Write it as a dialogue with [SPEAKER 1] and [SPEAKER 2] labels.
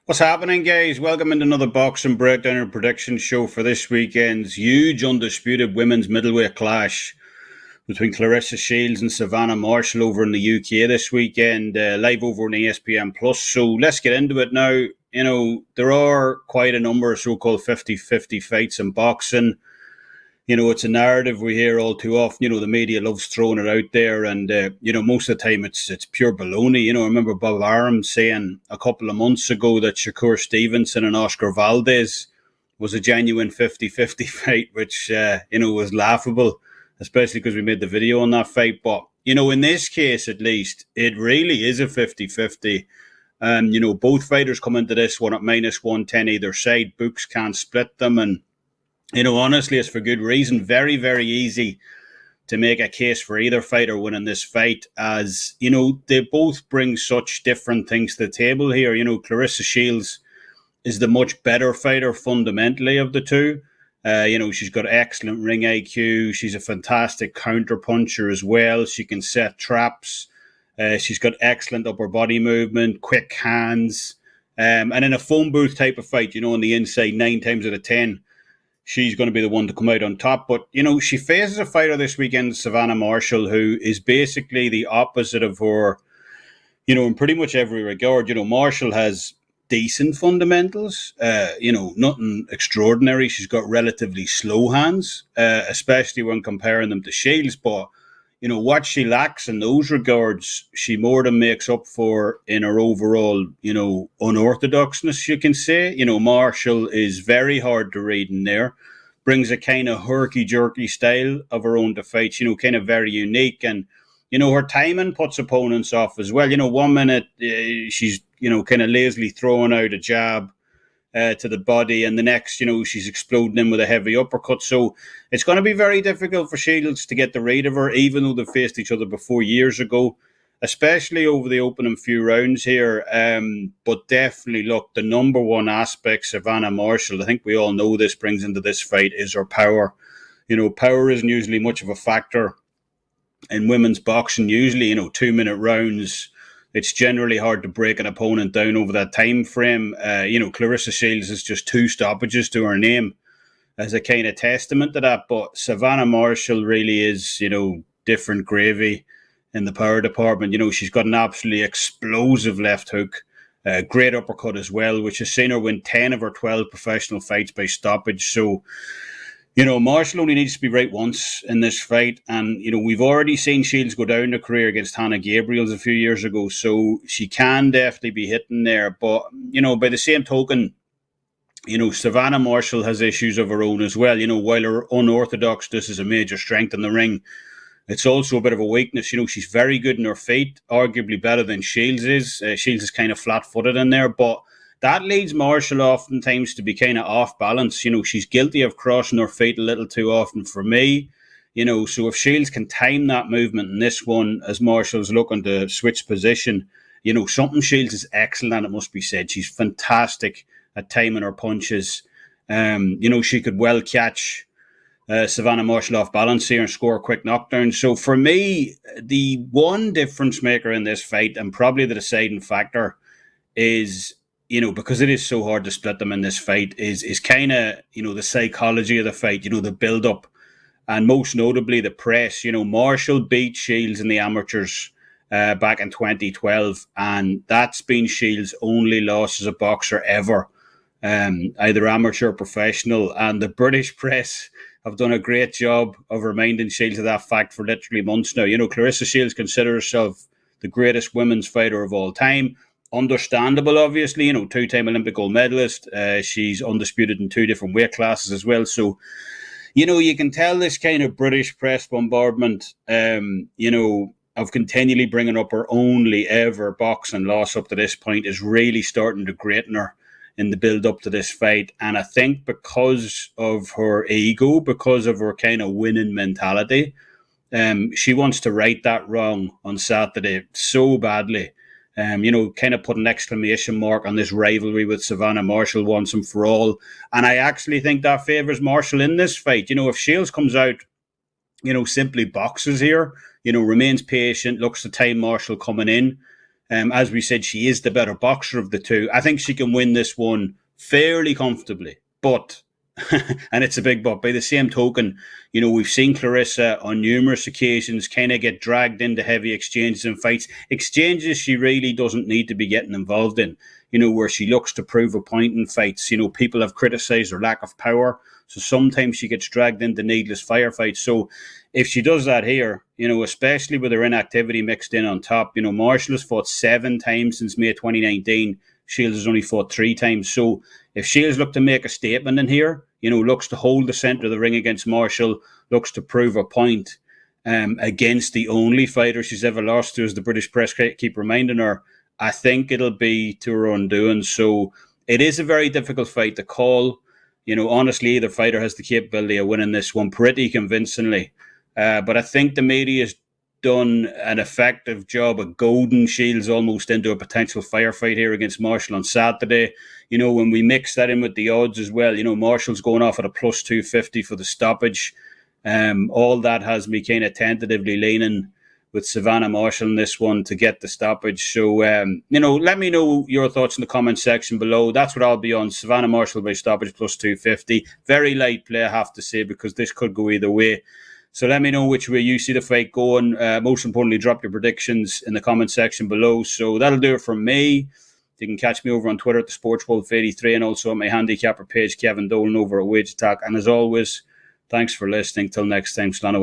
[SPEAKER 1] What's happening, guys? Welcome into another boxing breakdown and prediction show for this weekend's huge undisputed women's middleweight clash between Claressa Shields and Savannah Marshall over in the UK this weekend, live over on ESPN Plus. So let's get into it now. There are quite a number of so-called 50-50 fights in boxing. It's a narrative we hear all too often. The media loves throwing it out there, and most of the time it's pure baloney. I remember Bob Arum saying a couple of months ago that Shakur Stevenson and Oscar Valdez was a genuine 50-50 fight, which was laughable, especially because we made the video on that fight. But in this case, at least, it really is a 50-50. Both fighters come into this one at -110 either side. Books can't split them, and honestly, it's for good reason. Very, very easy to make a case for either fighter winning this fight, as, they both bring such different things to the table here. Claressa Shields is the much better fighter fundamentally of the two. She's got excellent ring IQ. She's a fantastic counter puncher as well. She can set traps. She's got excellent upper body movement, quick hands. And in a phone booth type of fight, on the inside, 9 times out of 10, she's going to be the one to come out on top. But, she faces a fighter this weekend, Savannah Marshall, who is basically the opposite of her, in pretty much every regard. Marshall has decent fundamentals, nothing extraordinary. She's got relatively slow hands, especially when comparing them to Shields. But, what she lacks in those regards, she more than makes up for in her overall, unorthodoxness, you can say. Marshall is very hard to read in there, brings a kind of herky-jerky style of her own to fight, kind of very unique. And, her timing puts opponents off as well. 1 minute she's, kind of lazily throwing out a jab to the body, and the next, she's exploding in with a heavy uppercut. So it's going to be very difficult for Shields to get the read of her, even though they've faced each other before years ago, especially over the opening few rounds here. But definitely, look, the number one aspect Savannah Marshall, I think we all know this, brings into this fight is her power. Power isn't usually much of a factor in women's boxing. Usually, 2-minute rounds, it's generally hard to break an opponent down over that time frame. Claressa Shields is just 2 stoppages to her name as a kind of testament to that. But Savannah Marshall really is, different gravy in the power department. She's got an absolutely explosive left hook, great uppercut as well, which has seen her win 10 of her 12 professional fights by stoppage. So, Marshall only needs to be right once in this fight. And, we've already seen Shields go down the career against Hannah Gabriels a few years ago. So she can definitely be hitting there. But, by the same token, Savannah Marshall has issues of her own as well. While her unorthodoxness is a major strength in the ring, it's also a bit of a weakness. She's very good in her feet, arguably better than Shields is. Shields is kind of flat-footed in there, but that leads Marshall oftentimes to be kind of off balance. She's guilty of crossing her feet a little too often for me. So if Shields can time that movement in this one, as Marshall's looking to switch position, something Shields is excellent at, it must be said. She's fantastic at timing her punches. She could well catch Savannah Marshall off balance here and score a quick knockdown. So for me, the one difference maker in this fight, and probably the deciding factor, is, because it is so hard to split them in this fight, is kind of, the psychology of the fight, the build-up, and most notably the press. Marshall beat Shields in the amateurs back in 2012, and that's been Shields' only loss as a boxer ever, either amateur or professional. And the British press have done a great job of reminding Shields of that fact for literally months now. Claressa Shields considers herself the greatest women's fighter of all time. Understandable, obviously, 2-time Olympic gold medalist. She's undisputed in 2 different weight classes as well. So, you can tell this kind of British press bombardment, of continually bringing up her only ever boxing loss up to this point is really starting to grate on her in the build-up to this fight. And I think because of her ego, because of her kind of winning mentality, she wants to right that wrong on Saturday so badly. Kind of put an exclamation mark on this rivalry with Savannah Marshall once and for all. And I actually think that favours Marshall in this fight. If Shields comes out, simply boxes here, remains patient, looks to time Marshall coming in, As we said, she is the better boxer of the two. I think she can win this one fairly comfortably, but and it's a big but. By the same token, we've seen Claressa on numerous occasions kind of get dragged into heavy exchanges and fights. Exchanges she really doesn't need to be getting involved in, where she looks to prove a point in fights. People have criticised her lack of power, so sometimes she gets dragged into needless firefights. So if she does that here, especially with her inactivity mixed in on top, Marshall has fought 7 times since May 2019. Shields has only fought 3 times. So if Shields look to make a statement in here, looks to hold the centre of the ring against Marshall, looks to prove a point against the only fighter she's ever lost to, as the British press keep reminding her, I think it'll be to her undoing. So it is a very difficult fight to call. Honestly, either fighter has the capability of winning this one pretty convincingly. But I think the media has done an effective job of goading Shields almost into a potential firefight here against Marshall on Saturday. When we mix that in with the odds as well, Marshall's going off at a plus 250 for the stoppage. All that has me kind of tentatively leaning with Savannah Marshall in this one to get the stoppage. So, let me know your thoughts in the comment section below. That's what I'll be on. Savannah Marshall by stoppage plus 250. Very light play, I have to say, because this could go either way. So let me know which way you see the fight going. Most importantly, drop your predictions in the comment section below. So that'll do it from me. You can catch me over on Twitter at the SportsWolf83 and also at my handicapper page, Kevin Dolan, over at Wage Attack. And as always, thanks for listening. Till next time, Slán